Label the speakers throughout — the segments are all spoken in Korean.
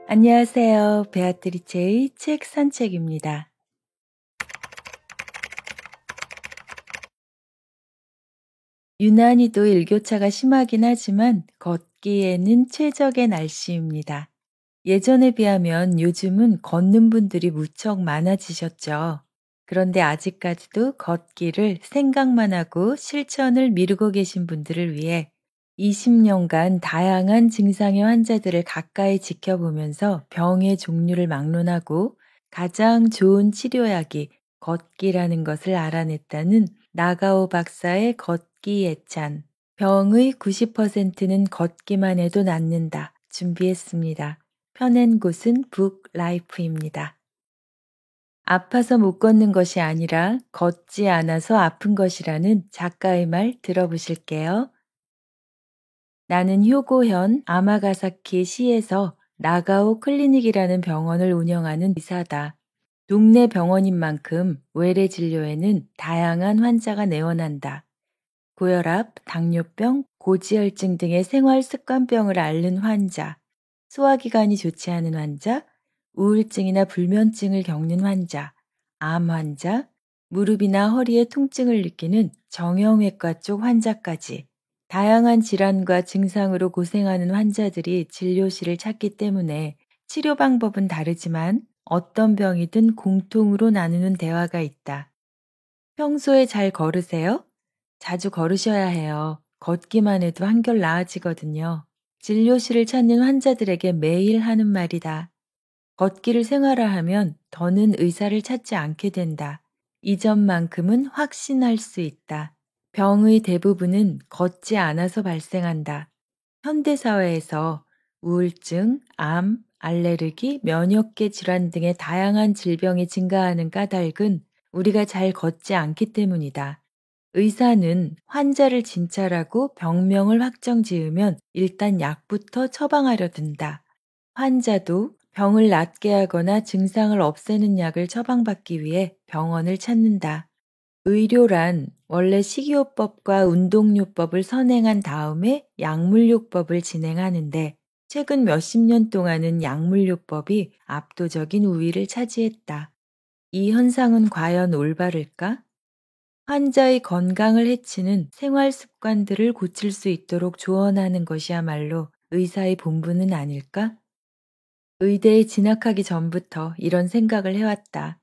Speaker 1: 안녕하세요. 베아트리체의 책 산책입니다. 유난히도 일교차가 심하긴 하지만 걷기에는 최적의 날씨입니다. 예전에 비하면 요즘은 걷는 분들이 무척 많아지셨죠. 그런데 아직까지도 걷기를 생각만 하고 실천을 미루고 계신 분들을 위해 20년간 다양한 증상의 환자들을 가까이 지켜보면서 병의 종류를 막론하고 가장 좋은 치료약이 걷기라는 것을 알아냈다는 나가오 박사의 걷기 예찬, 병의 90%는 걷기만 해도 낫는다 준비했습니다. 펴낸 곳은 북라이프입니다. 아파서 못 걷는 것이 아니라 걷지 않아서 아픈 것이라는 작가의 말 들어보실게요. 나는 효고현 아마가사키 시에서 나가오 클리닉이라는 병원을 운영하는 의사다. 동네 병원인 만큼 외래 진료에는 다양한 환자가 내원한다. 고혈압, 당뇨병, 고지혈증 등의 생활 습관병을 앓는 환자, 소화기관이 좋지 않은 환자, 우울증이나 불면증을 겪는 환자, 암 환자, 무릎이나 허리에 통증을 느끼는 정형외과 쪽 환자까지 다양한 질환과 증상으로 고생하는 환자들이 진료실을 찾기 때문에 치료 방법은 다르지만 어떤 병이든 공통으로 나누는 대화가 있다. 평소에 잘 걸으세요? 자주 걸으셔야 해요. 걷기만 해도 한결 나아지거든요. 진료실을 찾는 환자들에게 매일 하는 말이다. 걷기를 생활화하면 더는 의사를 찾지 않게 된다. 이 점만큼은 확신할 수 있다. 병의 대부분은 걷지 않아서 발생한다. 현대사회에서 우울증, 암, 알레르기, 면역계 질환 등의 다양한 질병이 증가하는 까닭은 우리가 잘 걷지 않기 때문이다. 의사는 환자를 진찰하고 병명을 확정 지으면 일단 약부터 처방하려 든다. 환자도 병을 낫게 하거나 증상을 없애는 약을 처방받기 위해 병원을 찾는다. 의료란 원래 식이요법과 운동요법을 선행한 다음에 약물요법을 진행하는데 최근 몇십 년 동안은 약물요법이 압도적인 우위를 차지했다. 이 현상은 과연 올바를까? 환자의 건강을 해치는 생활 습관들을 고칠 수 있도록 조언하는 것이야말로 의사의 본분은 아닐까? 의대에 진학하기 전부터 이런 생각을 해왔다.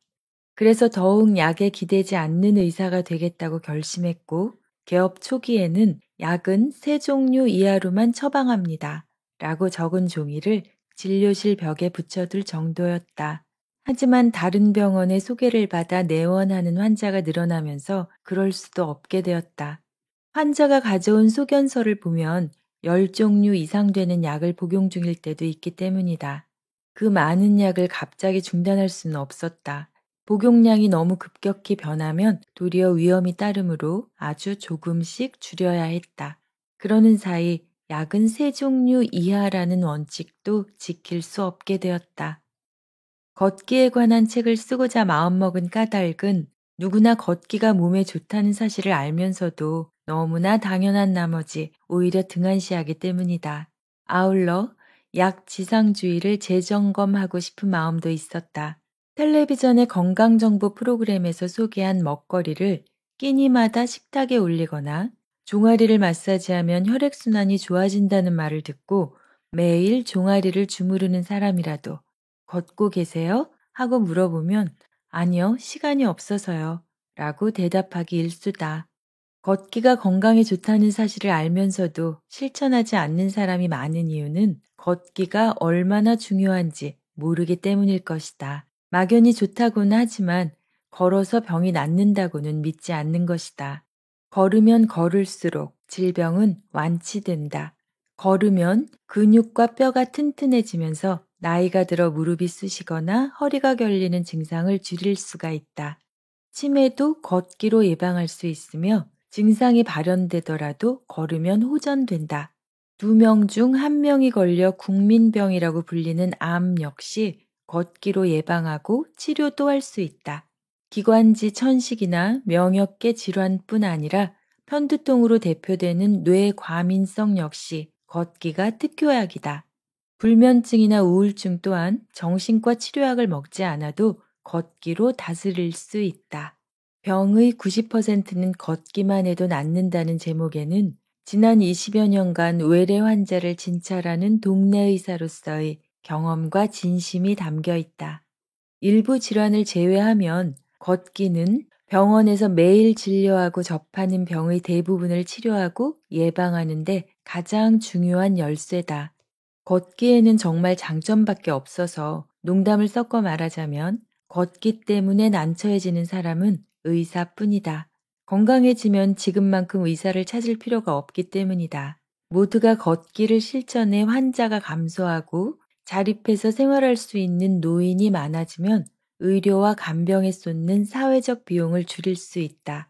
Speaker 1: 그래서 더욱 약에 기대지 않는 의사가 되겠다고 결심했고, 개업 초기에는 약은 3종류 이하로만 처방합니다. 라고 적은 종이를 진료실 벽에 붙여둘 정도였다. 하지만 다른 병원의 소개를 받아 내원하는 환자가 늘어나면서 그럴 수도 없게 되었다. 환자가 가져온 소견서를 보면 10종류 이상 되는 약을 복용 중일 때도 있기 때문이다. 그 많은 약을 갑자기 중단할 수는 없었다. 복용량이 너무 급격히 변하면 도리어 위험이 따르므로 아주 조금씩 줄여야 했다. 그러는 사이 약은 3종류 이하라는 원칙도 지킬 수 없게 되었다. 걷기에 관한 책을 쓰고자 마음먹은 까닭은 누구나 걷기가 몸에 좋다는 사실을 알면서도 너무나 당연한 나머지 오히려 등한시하기 때문이다. 아울러 약 지상주의를 재점검하고 싶은 마음도 있었다. 텔레비전의 건강정보 프로그램에서 소개한 먹거리를 끼니마다 식탁에 올리거나 종아리를 마사지하면 혈액순환이 좋아진다는 말을 듣고 매일 종아리를 주무르는 사람이라도 걷고 계세요? 하고 물어보면 아니요, 시간이 없어서요. 라고 대답하기 일쑤다. 걷기가 건강에 좋다는 사실을 알면서도 실천하지 않는 사람이 많은 이유는 걷기가 얼마나 중요한지 모르기 때문일 것이다. 막연히 좋다고는 하지만 걸어서 병이 낫는다고는 믿지 않는 것이다. 걸으면 걸을수록 질병은 완치된다. 걸으면 근육과 뼈가 튼튼해지면서 나이가 들어 무릎이 쑤시거나 허리가 결리는 증상을 줄일 수가 있다. 치매도 걷기로 예방할 수 있으며 증상이 발현되더라도 걸으면 호전된다. 2명 중 1명이 걸려 국민병이라고 불리는 암 역시 걷기로 예방하고 치료도 할 수 있다. 기관지 천식이나 명역계 질환뿐 아니라 편두통으로 대표되는 뇌과민성 역시 걷기가 특효약이다. 불면증이나 우울증 또한 정신과 치료약을 먹지 않아도 걷기로 다스릴 수 있다. 병의 90%는 걷기만 해도 낫는다는 제목에는 지난 20여 년간 외래 환자를 진찰하는 동네 의사로서의 경험과 진심이 담겨 있다. 일부 질환을 제외하면 걷기는 병원에서 매일 진료하고 접하는 병의 대부분을 치료하고 예방하는 데 가장 중요한 열쇠다. 걷기에는 정말 장점밖에 없어서 농담을 섞어 말하자면 걷기 때문에 난처해지는 사람은 의사뿐이다. 건강해지면 지금만큼 의사를 찾을 필요가 없기 때문이다. 모두가 걷기를 실천해 환자가 감소하고 자립해서 생활할 수 있는 노인이 많아지면 의료와 간병에 쏟는 사회적 비용을 줄일 수 있다.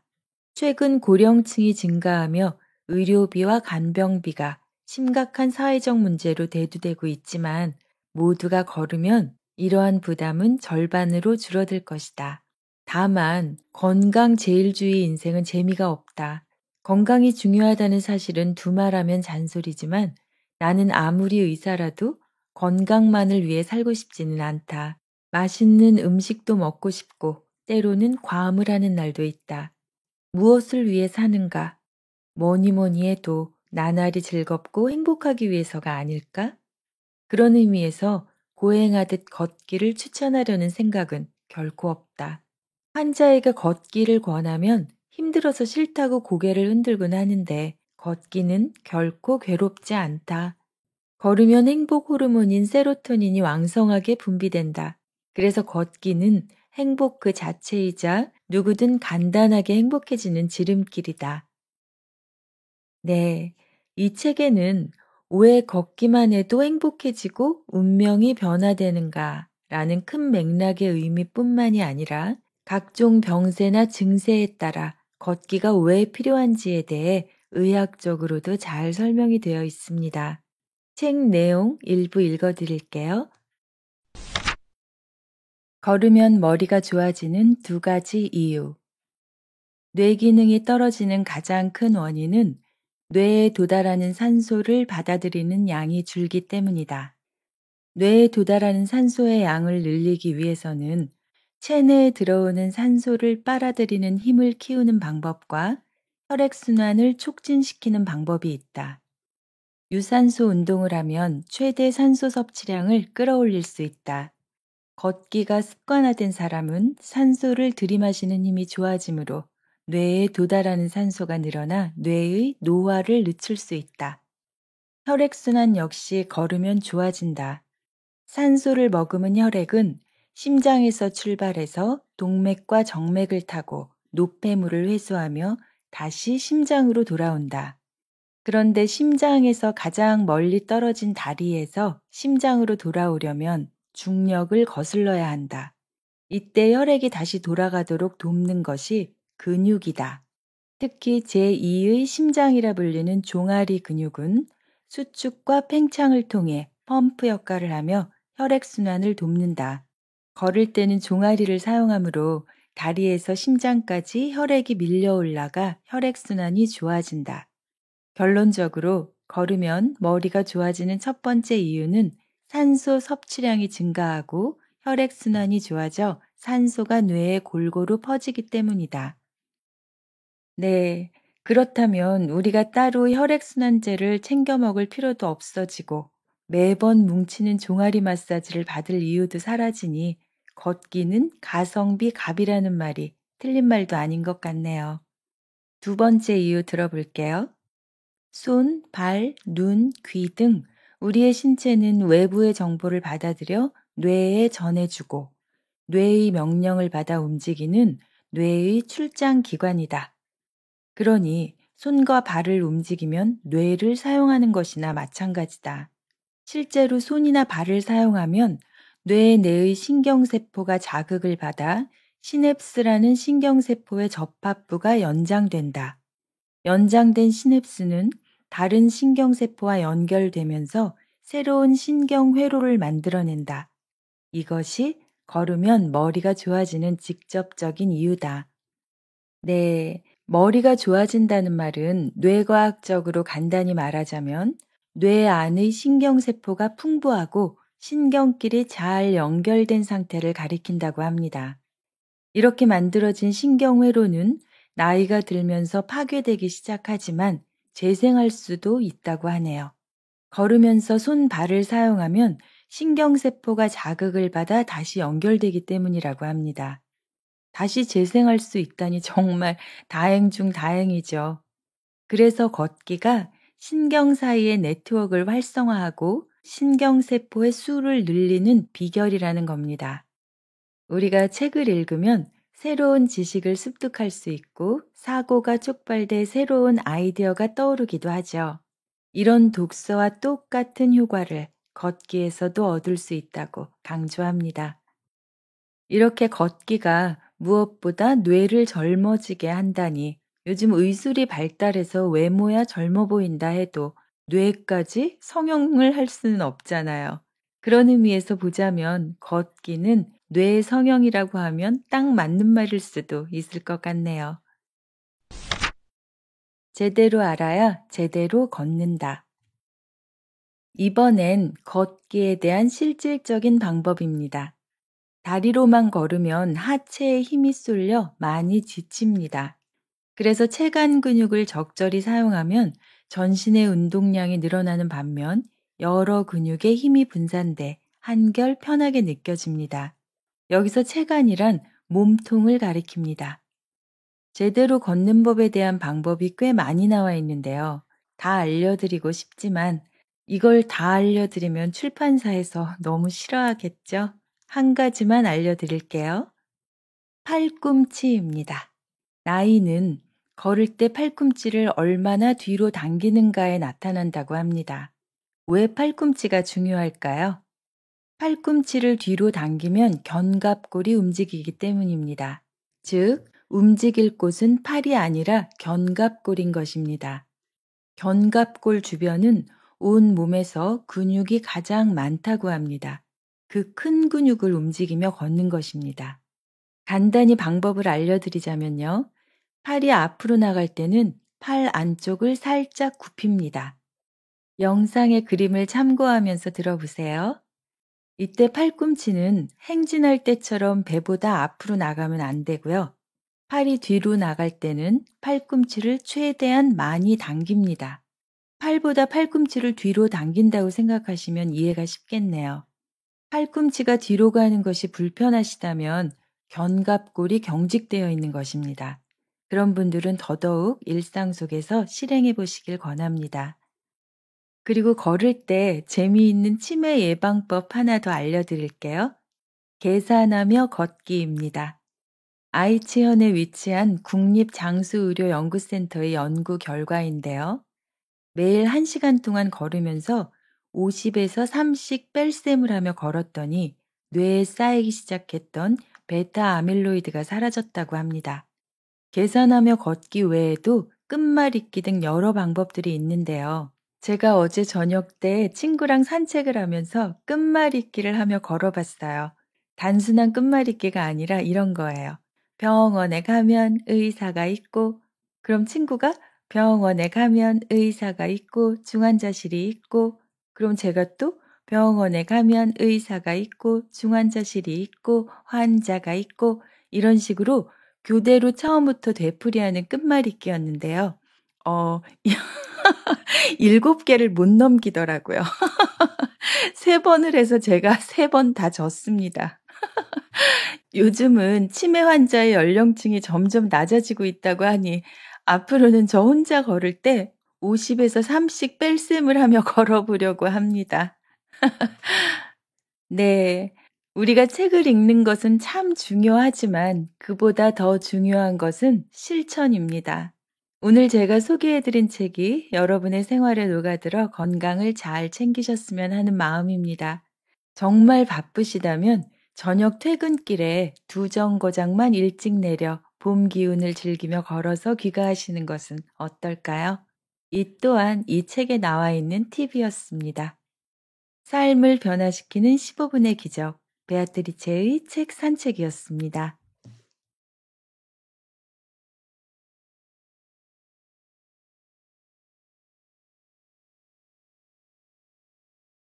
Speaker 1: 최근 고령층이 증가하며 의료비와 간병비가 심각한 사회적 문제로 대두되고 있지만 모두가 걸으면 이러한 부담은 절반으로 줄어들 것이다. 다만 건강 제일주의 인생은 재미가 없다. 건강이 중요하다는 사실은 두말하면 잔소리지만 나는 아무리 의사라도 건강만을 위해 살고 싶지는 않다. 맛있는 음식도 먹고 싶고 때로는 과음을 하는 날도 있다. 무엇을 위해 사는가? 뭐니 뭐니 해도 나날이 즐겁고 행복하기 위해서가 아닐까? 그런 의미에서 고행하듯 걷기를 추천하려는 생각은 결코 없다. 환자에게 걷기를 권하면 힘들어서 싫다고 고개를 흔들곤 하는데 걷기는 결코 괴롭지 않다. 걸으면 행복 호르몬인 세로토닌이 왕성하게 분비된다. 그래서 걷기는 행복 그 자체이자 누구든 간단하게 행복해지는 지름길이다. 네, 이 책에는 왜 걷기만 해도 행복해지고 운명이 변화되는가 라는 큰 맥락의 의미뿐만이 아니라 각종 병세나 증세에 따라 걷기가 왜 필요한지에 대해 의학적으로도 잘 설명이 되어 있습니다. 책 내용 일부 읽어드릴게요. 걸으면 머리가 좋아지는 2가지 이유. 뇌 기능이 떨어지는 가장 큰 원인은 뇌에 도달하는 산소를 받아들이는 양이 줄기 때문이다. 뇌에 도달하는 산소의 양을 늘리기 위해서는 체내에 들어오는 산소를 빨아들이는 힘을 키우는 방법과 혈액순환을 촉진시키는 방법이 있다. 유산소 운동을 하면 최대 산소 섭취량을 끌어올릴 수 있다. 걷기가 습관화된 사람은 산소를 들이마시는 힘이 좋아지므로 뇌에 도달하는 산소가 늘어나 뇌의 노화를 늦출 수 있다. 혈액순환 역시 걸으면 좋아진다. 산소를 머금은 혈액은 심장에서 출발해서 동맥과 정맥을 타고 노폐물을 회수하며 다시 심장으로 돌아온다. 그런데 심장에서 가장 멀리 떨어진 다리에서 심장으로 돌아오려면 중력을 거슬러야 한다. 이때 혈액이 다시 돌아가도록 돕는 것이 근육이다. 특히 제2의 심장이라 불리는 종아리 근육은 수축과 팽창을 통해 펌프 역할을 하며 혈액순환을 돕는다. 걸을 때는 종아리를 사용하므로 다리에서 심장까지 혈액이 밀려 올라가 혈액순환이 좋아진다. 결론적으로 걸으면 머리가 좋아지는 첫 번째 이유는 산소 섭취량이 증가하고 혈액순환이 좋아져 산소가 뇌에 골고루 퍼지기 때문이다. 네, 그렇다면 우리가 따로 혈액순환제를 챙겨 먹을 필요도 없어지고 매번 뭉치는 종아리 마사지를 받을 이유도 사라지니 걷기는 가성비 갑이라는 말이 틀린 말도 아닌 것 같네요. 2번째 이유 들어볼게요. 손, 발, 눈, 귀 등 우리의 신체는 외부의 정보를 받아들여 뇌에 전해주고 뇌의 명령을 받아 움직이는 뇌의 출장 기관이다. 그러니 손과 발을 움직이면 뇌를 사용하는 것이나 마찬가지다. 실제로 손이나 발을 사용하면 뇌 내의 신경세포가 자극을 받아 시냅스라는 신경세포의 접합부가 연장된다. 연장된 시냅스는 다른 신경세포와 연결되면서 새로운 신경회로를 만들어낸다. 이것이 걸으면 머리가 좋아지는 직접적인 이유다. 네, 머리가 좋아진다는 말은 뇌과학적으로 간단히 말하자면 뇌 안의 신경세포가 풍부하고 신경끼리 잘 연결된 상태를 가리킨다고 합니다. 이렇게 만들어진 신경회로는 나이가 들면서 파괴되기 시작하지만 재생할 수도 있다고 하네요. 걸으면서 손, 발을 사용하면 신경세포가 자극을 받아 다시 연결되기 때문이라고 합니다. 다시 재생할 수 있다니 정말 다행 중 다행이죠. 그래서 걷기가 신경 사이의 네트워크를 활성화하고 신경세포의 수를 늘리는 비결이라는 겁니다. 우리가 책을 읽으면 새로운 지식을 습득할 수 있고 사고가 촉발돼 새로운 아이디어가 떠오르기도 하죠. 이런 독서와 똑같은 효과를 걷기에서도 얻을 수 있다고 강조합니다. 이렇게 걷기가 무엇보다 뇌를 젊어지게 한다니 요즘 의술이 발달해서 외모야 젊어 보인다 해도 뇌까지 성형을 할 수는 없잖아요. 그런 의미에서 보자면 걷기는 뇌 성형이라고 하면 딱 맞는 말일 수도 있을 것 같네요. 제대로 알아야 제대로 걷는다. 이번엔 걷기에 대한 실질적인 방법입니다. 다리로만 걸으면 하체에 힘이 쏠려 많이 지칩니다. 그래서 체간 근육을 적절히 사용하면 전신의 운동량이 늘어나는 반면 여러 근육에 힘이 분산돼 한결 편하게 느껴집니다. 여기서 체간이란 몸통을 가리킵니다. 제대로 걷는 법에 대한 방법이 꽤 많이 나와 있는데요. 다 알려드리고 싶지만 이걸 다 알려드리면 출판사에서 너무 싫어하겠죠? 한 가지만 알려드릴게요. 팔꿈치입니다. 나이는 걸을 때 팔꿈치를 얼마나 뒤로 당기는가에 나타난다고 합니다. 왜 팔꿈치가 중요할까요? 팔꿈치를 뒤로 당기면 견갑골이 움직이기 때문입니다. 즉, 움직일 곳은 팔이 아니라 견갑골인 것입니다. 견갑골 주변은 온 몸에서 근육이 가장 많다고 합니다. 그 큰 근육을 움직이며 걷는 것입니다. 간단히 방법을 알려드리자면요. 팔이 앞으로 나갈 때는 팔 안쪽을 살짝 굽힙니다. 영상의 그림을 참고하면서 들어보세요. 이때 팔꿈치는 행진할 때처럼 배보다 앞으로 나가면 안 되고요. 팔이 뒤로 나갈 때는 팔꿈치를 최대한 많이 당깁니다. 팔보다 팔꿈치를 뒤로 당긴다고 생각하시면 이해가 쉽겠네요. 팔꿈치가 뒤로 가는 것이 불편하시다면 견갑골이 경직되어 있는 것입니다. 그런 분들은 더더욱 일상 속에서 실행해 보시길 권합니다. 그리고 걸을 때 재미있는 치매 예방법 하나 더 알려드릴게요. 계산하며 걷기입니다. 아이치현에 위치한 국립장수의료연구센터의 연구 결과인데요. 매일 1시간 동안 걸으면서 50에서 3씩 뺄셈을 하며 걸었더니 뇌에 쌓이기 시작했던 베타 아밀로이드가 사라졌다고 합니다. 계산하며 걷기 외에도 끝말잇기 등 여러 방법들이 있는데요. 제가 어제 저녁 때 친구랑 산책을 하면서 끝말잇기를 하며 걸어봤어요. 단순한 끝말잇기가 아니라 이런 거예요. 병원에 가면 의사가 있고, 그럼 친구가 병원에 가면 의사가 있고, 중환자실이 있고, 그럼 제가 또 병원에 가면 의사가 있고, 중환자실이 있고, 환자가 있고, 이런 식으로 교대로 처음부터 되풀이하는 끝말잇기였는데요. 7개를 못 넘기더라고요. 3번을 해서 제가 3번 다 졌습니다. 요즘은 치매 환자의 연령층이 점점 낮아지고 있다고 하니 앞으로는 저 혼자 걸을 때 50에서 3씩 뺄셈을 하며 걸어보려고 합니다. 네. 우리가 책을 읽는 것은 참 중요하지만 그보다 더 중요한 것은 실천입니다. 오늘 제가 소개해드린 책이 여러분의 생활에 녹아들어 건강을 잘 챙기셨으면 하는 마음입니다. 정말 바쁘시다면 저녁 퇴근길에 2정거장만 일찍 내려 봄 기운을 즐기며 걸어서 귀가하시는 것은 어떨까요? 이 또한 이 책에 나와 있는 팁이었습니다. 삶을 변화시키는 15분의 기적, 베아트리체의 책 산책이었습니다.